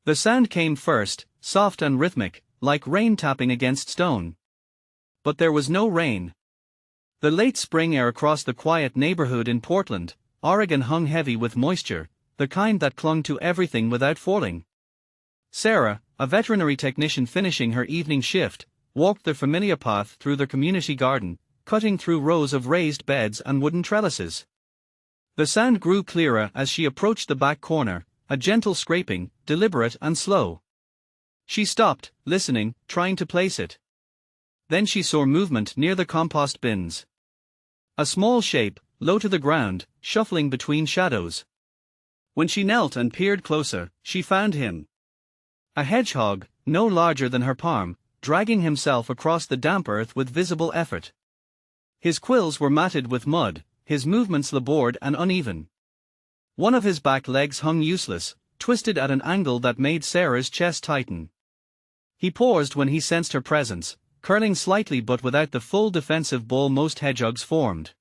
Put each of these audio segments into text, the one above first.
The sound came first, soft and rhythmic, like rain tapping against stone. But there was no rain. The late spring air across the quiet neighborhood in Portland, Oregon hung heavy with moisture, the kind that clung to everything without falling. Sarah, a veterinary technician finishing her evening shift, walked the familiar path through the community garden, cutting through rows of raised beds and wooden trellises. The sound grew clearer as she approached the back corner, a gentle scraping, deliberate and slow. She stopped, listening, trying to place it. Then she saw movement near the compost bins. A small shape, low to the ground, shuffling between shadows. When she knelt and peered closer, she found him. A hedgehog, no larger than her palm, dragging himself across the damp earth with visible effort. His quills were matted with mud, his movements labored and uneven. One of his back legs hung useless, twisted at an angle that made Sarah's chest tighten. He paused when he sensed her presence, curling slightly but without the full defensive ball most hedgehogs formed.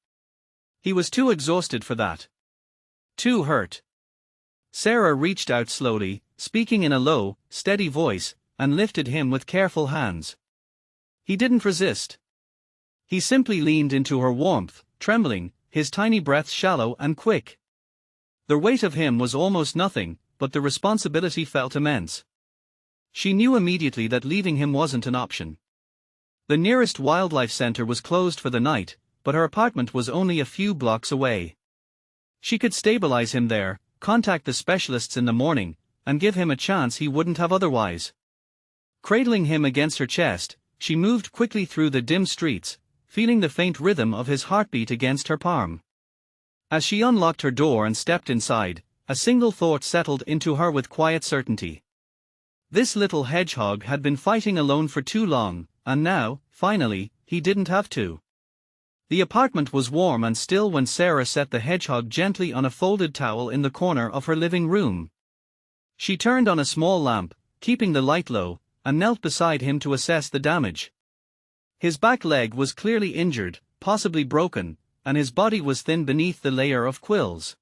He was too exhausted for that. Too hurt. Sarah reached out slowly, speaking in a low, steady voice, and lifted him with careful hands. He didn't resist. He simply leaned into her warmth, trembling, his tiny breaths shallow and quick. The weight of him was almost nothing, but the responsibility felt immense. She knew immediately that leaving him wasn't an option. The nearest wildlife center was closed for the night, but her apartment was only a few blocks away. She could stabilize him there, contact the specialists in the morning, and give him a chance he wouldn't have otherwise. Cradling him against her chest, she moved quickly through the dim streets, feeling the faint rhythm of his heartbeat against her palm. As she unlocked her door and stepped inside, a single thought settled into her with quiet certainty. This little hedgehog had been fighting alone for too long, and now, finally, he didn't have to. The apartment was warm and still when Sarah set the hedgehog gently on a folded towel in the corner of her living room. She turned on a small lamp, keeping the light low, and knelt beside him to assess the damage. His back leg was clearly injured, possibly broken, and his body was thin beneath the layer of quills.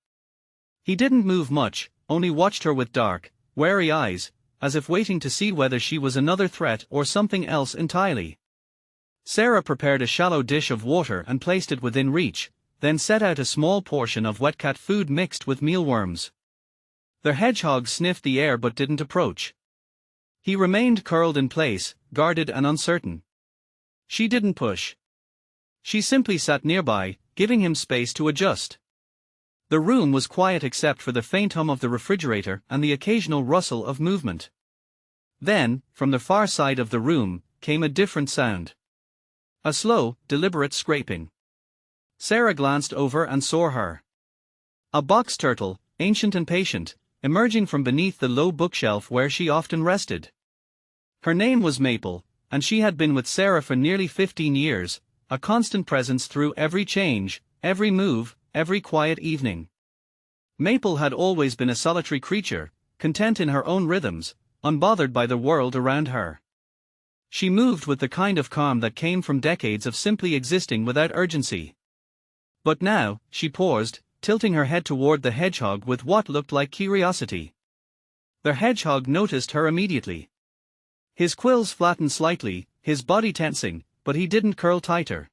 He didn't move much, only watched her with dark, wary eyes, as if waiting to see whether she was another threat or something else entirely. Sarah prepared a shallow dish of water and placed it within reach, then set out a small portion of wet cat food mixed with mealworms. The hedgehog sniffed the air but didn't approach. He remained curled in place, guarded and uncertain. She didn't push. She simply sat nearby, giving him space to adjust. The room was quiet except for the faint hum of the refrigerator and the occasional rustle of movement. Then, from the far side of the room, came a different sound. A slow, deliberate scraping. Sarah glanced over and saw her. A box turtle, ancient and patient, emerging from beneath the low bookshelf where she often rested. Her name was Maple, and she had been with Sarah for nearly 15 years, a constant presence through every change, every move, every quiet evening. Maple had always been a solitary creature, content in her own rhythms, unbothered by the world around her. She moved with the kind of calm that came from decades of simply existing without urgency. But now, she paused, tilting her head toward the hedgehog with what looked like curiosity. The hedgehog noticed her immediately. His quills flattened slightly, his body tensing, but he didn't curl tighter.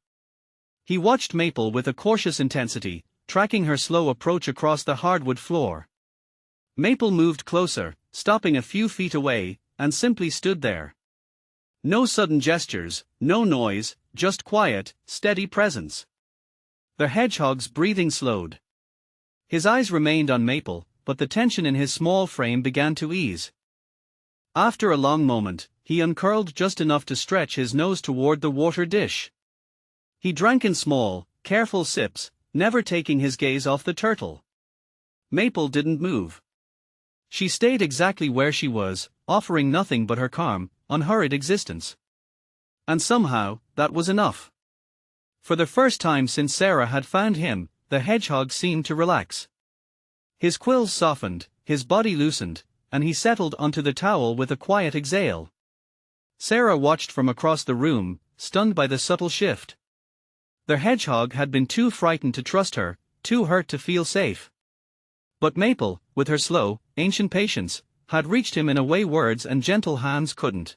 He watched Maple with a cautious intensity, tracking her slow approach across the hardwood floor. Maple moved closer, stopping a few feet away, and simply stood there. No sudden gestures, no noise, just quiet, steady presence. The hedgehog's breathing slowed. His eyes remained on Maple, but the tension in his small frame began to ease. After a long moment, he uncurled just enough to stretch his nose toward the water dish. He drank in small, careful sips, never taking his gaze off the turtle. Maple didn't move. She stayed exactly where she was, offering nothing but her calm, unhurried existence. And somehow, that was enough. For the first time since Sarah had found him, the hedgehog seemed to relax. His quills softened, his body loosened, and he settled onto the towel with a quiet exhale. Sarah watched from across the room, stunned by the subtle shift. The hedgehog had been too frightened to trust her, too hurt to feel safe. But Maple, with her slow, ancient patience, had reached him in a way words and gentle hands couldn't.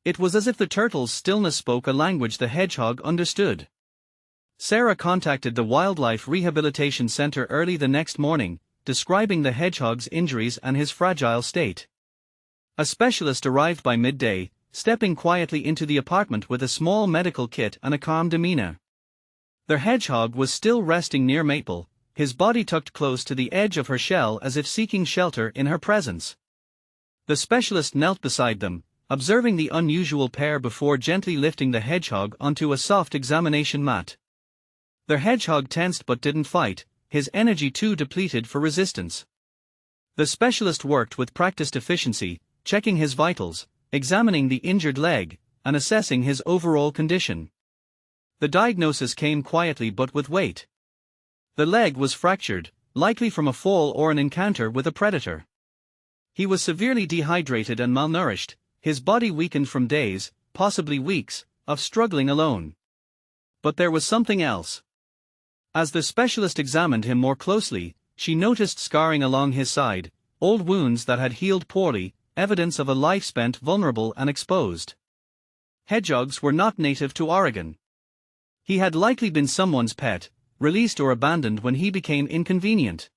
It was as if the turtle's stillness spoke a language the hedgehog understood. Sarah contacted the Wildlife Rehabilitation Center early the next morning, describing the hedgehog's injuries and his fragile state. A specialist arrived by midday, stepping quietly into the apartment with a small medical kit and a calm demeanor. The hedgehog was still resting near Maple, his body tucked close to the edge of her shell as if seeking shelter in her presence. The specialist knelt beside them, observing the unusual pair before gently lifting the hedgehog onto a soft examination mat. The hedgehog tensed but didn't fight, his energy too depleted for resistance. The specialist worked with practiced efficiency, checking his vitals, examining the injured leg, and assessing his overall condition. The diagnosis came quietly but with weight. The leg was fractured, likely from a fall or an encounter with a predator. He was severely dehydrated and malnourished, his body weakened from days, possibly weeks, of struggling alone. But there was something else. As the specialist examined him more closely, she noticed scarring along his side, old wounds that had healed poorly, evidence of a life spent vulnerable and exposed. Hedgehogs were not native to Oregon. He had likely been someone's pet, released or abandoned when he became inconvenient.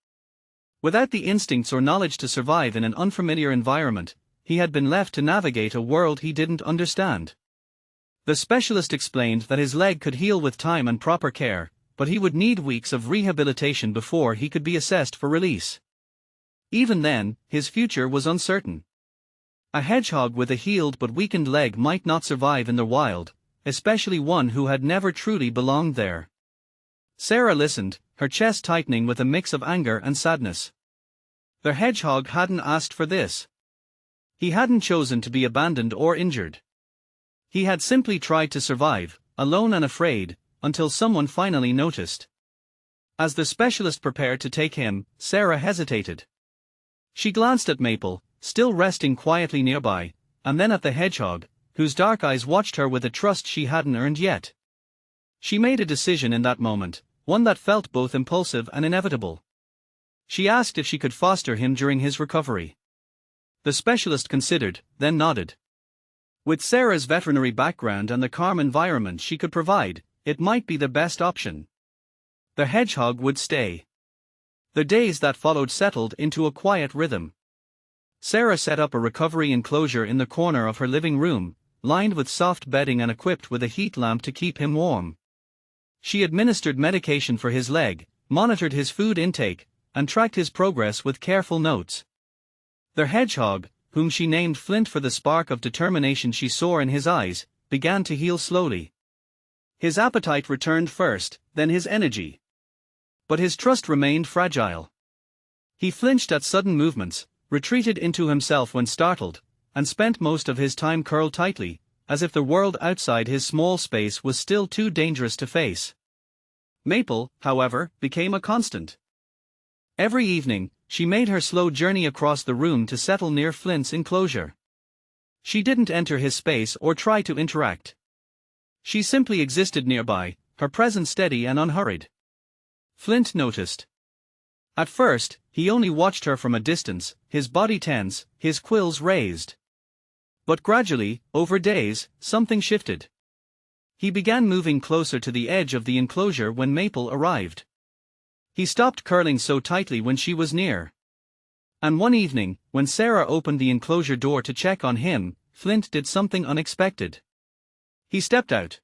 Without the instincts or knowledge to survive in an unfamiliar environment, he had been left to navigate a world he didn't understand. The specialist explained that his leg could heal with time and proper care, but he would need weeks of rehabilitation before he could be assessed for release. Even then, his future was uncertain. A hedgehog with a healed but weakened leg might not survive in the wild, especially one who had never truly belonged there. Sarah listened, her chest tightening with a mix of anger and sadness. The hedgehog hadn't asked for this. He hadn't chosen to be abandoned or injured. He had simply tried to survive, alone and afraid, until someone finally noticed. As the specialist prepared to take him, Sarah hesitated. She glanced at Maple, still resting quietly nearby, and then at the hedgehog, whose dark eyes watched her with a trust she hadn't earned yet. She made a decision in that moment, one that felt both impulsive and inevitable. She asked if she could foster him during his recovery. The specialist considered, then nodded. With Sarah's veterinary background and the calm environment she could provide, it might be the best option. The hedgehog would stay. The days that followed settled into a quiet rhythm. Sarah set up a recovery enclosure in the corner of her living room, lined with soft bedding and equipped with a heat lamp to keep him warm. She administered medication for his leg, monitored his food intake, and tracked his progress with careful notes. The hedgehog, whom she named Flint for the spark of determination she saw in his eyes, began to heal slowly. His appetite returned first, then his energy. But his trust remained fragile. He flinched at sudden movements, retreated into himself when startled, and spent most of his time curled tightly, as if the world outside his small space was still too dangerous to face. Maple, however, became a constant. Every evening, she made her slow journey across the room to settle near Flint's enclosure. She didn't enter his space or try to interact. She simply existed nearby, her presence steady and unhurried. Flint noticed. At first, he only watched her from a distance, his body tense, his quills raised. But gradually, over days, something shifted. He began moving closer to the edge of the enclosure when Maple arrived. He stopped curling so tightly when she was near. And one evening, when Sarah opened the enclosure door to check on him, Flint did something unexpected. He stepped out.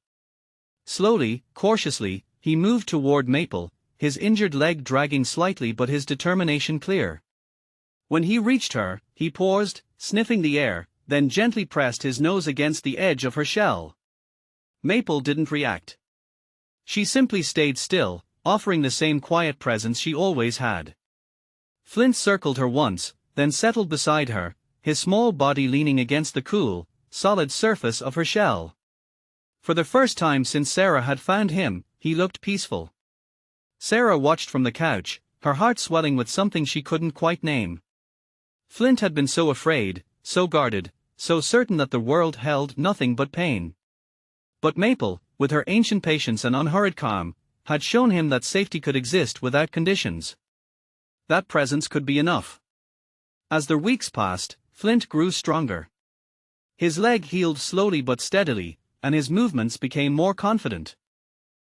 Slowly, cautiously, he moved toward Maple, his injured leg dragging slightly but his determination clear. When he reached her, he paused, sniffing the air, then gently pressed his nose against the edge of her shell. Maple didn't react. She simply stayed still, offering the same quiet presence she always had. Flint circled her once, then settled beside her, his small body leaning against the cool, solid surface of her shell. For the first time since Sarah had found him, he looked peaceful. Sarah watched from the couch, her heart swelling with something she couldn't quite name. Flint had been so afraid, so guarded, so certain that the world held nothing but pain. But Maple, with her ancient patience and unhurried calm, had shown him that safety could exist without conditions. That presence could be enough. As the weeks passed, Flint grew stronger. His leg healed slowly but steadily, and his movements became more confident.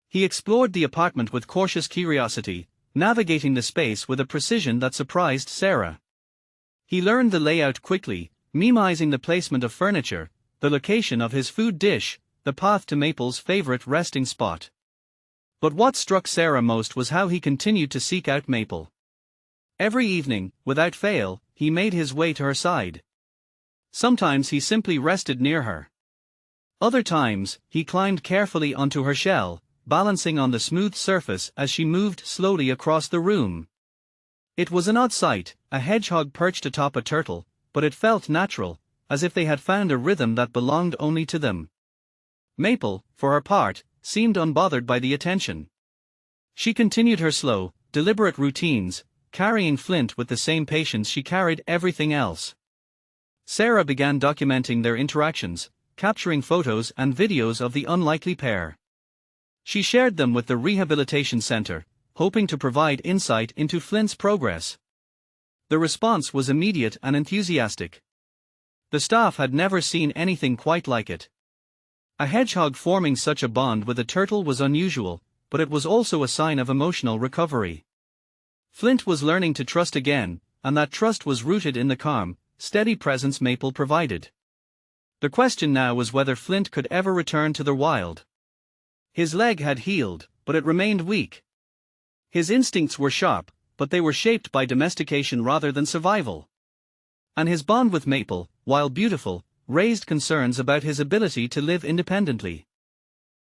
He explored the apartment with cautious curiosity, navigating the space with a precision that surprised Sarah. He learned the layout quickly, memorizing the placement of furniture, the location of his food dish, the path to Maple's favorite resting spot. But what struck Sarah most was how he continued to seek out Maple. Every evening, without fail, he made his way to her side. Sometimes he simply rested near her. Other times, he climbed carefully onto her shell, balancing on the smooth surface as she moved slowly across the room. It was an odd sight, a hedgehog perched atop a turtle, but it felt natural, as if they had found a rhythm that belonged only to them. Maple, for her part, seemed unbothered by the attention. She continued her slow, deliberate routines, carrying Flint with the same patience she carried everything else. Sarah began documenting their interactions, capturing photos and videos of the unlikely pair. She shared them with the rehabilitation center, hoping to provide insight into Flint's progress. The response was immediate and enthusiastic. The staff had never seen anything quite like it. A hedgehog forming such a bond with a turtle was unusual, but it was also a sign of emotional recovery. Flint was learning to trust again, and that trust was rooted in the calm, steady presence Maple provided. The question now was whether Flint could ever return to the wild. His leg had healed, but it remained weak. His instincts were sharp, but they were shaped by domestication rather than survival. And his bond with Maple, while beautiful, raised concerns about his ability to live independently.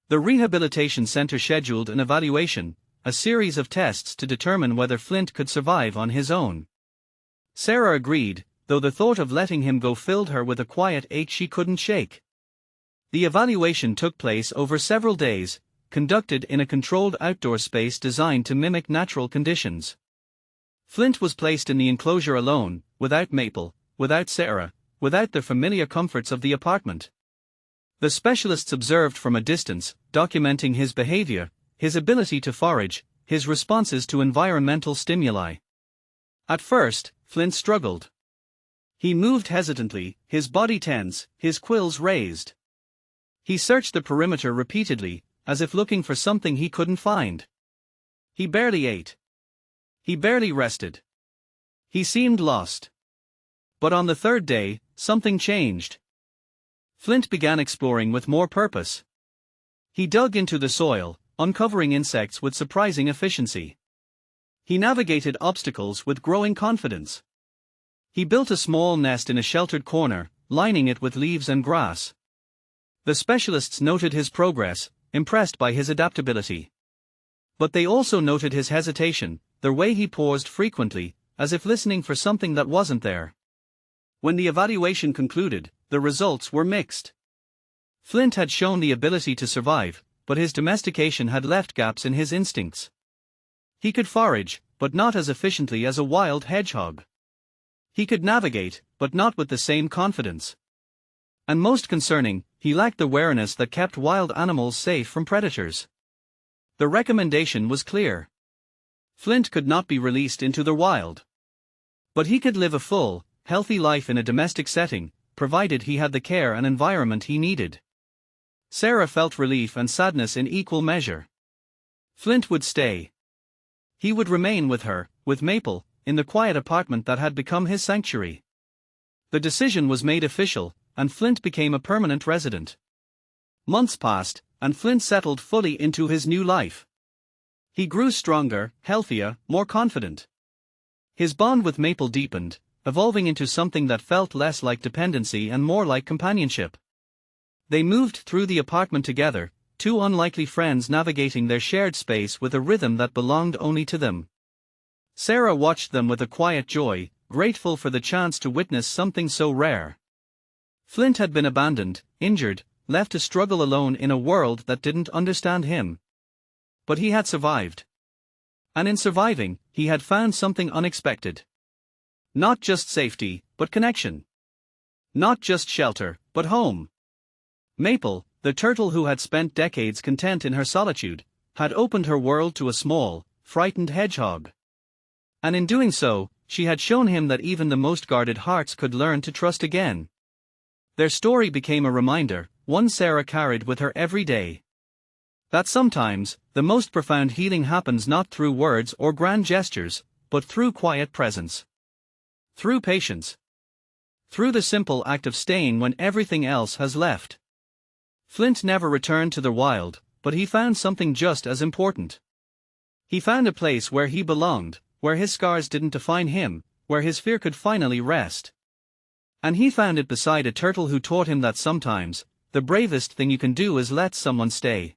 The rehabilitation center scheduled an evaluation, a series of tests to determine whether Flint could survive on his own. Sarah agreed, though the thought of letting him go filled her with a quiet ache she couldn't shake. The evaluation took place over several days, conducted in a controlled outdoor space designed to mimic natural conditions. Flint was placed in the enclosure alone, without Maple, without Sarah, without the familiar comforts of the apartment. The specialists observed from a distance, documenting his behavior, his ability to forage, his responses to environmental stimuli. At first, Flint struggled. He moved hesitantly, his body tense, his quills raised. He searched the perimeter repeatedly, as if looking for something he couldn't find. He barely ate. He barely rested. He seemed lost. But on the third day, something changed. Flint began exploring with more purpose. He dug into the soil, uncovering insects with surprising efficiency. He navigated obstacles with growing confidence. He built a small nest in a sheltered corner, lining it with leaves and grass. The specialists noted his progress, impressed by his adaptability. But they also noted his hesitation, the way he paused frequently, as if listening for something that wasn't there. When the evaluation concluded, the results were mixed. Flint had shown the ability to survive, but his domestication had left gaps in his instincts. He could forage, but not as efficiently as a wild hedgehog. He could navigate, but not with the same confidence. And most concerning, he lacked the awareness that kept wild animals safe from predators. The recommendation was clear. Flint could not be released into the wild. But he could live a full, healthy life in a domestic setting, provided he had the care and environment he needed. Sarah felt relief and sadness in equal measure. Flint would stay. He would remain with her, with Maple, in the quiet apartment that had become his sanctuary. The decision was made official, and Flint became a permanent resident. Months passed, and Flint settled fully into his new life. He grew stronger, healthier, more confident. His bond with Maple deepened, evolving into something that felt less like dependency and more like companionship. They moved through the apartment together, two unlikely friends navigating their shared space with a rhythm that belonged only to them. Sarah watched them with a quiet joy, grateful for the chance to witness something so rare. Flint had been abandoned, injured, left to struggle alone in a world that didn't understand him. But he had survived. And in surviving, he had found something unexpected. Not just safety, but connection. Not just shelter, but home. Maple, the turtle who had spent decades content in her solitude, had opened her world to a small, frightened hedgehog. And in doing so, she had shown him that even the most guarded hearts could learn to trust again. Their story became a reminder, one Sarah carried with her every day. That sometimes, the most profound healing happens not through words or grand gestures, but through quiet presence. Through patience. Through the simple act of staying when everything else has left. Flint never returned to the wild, but he found something just as important. He found a place where he belonged, where his scars didn't define him, where his fear could finally rest. And he found it beside a turtle who taught him that sometimes, the bravest thing you can do is let someone stay.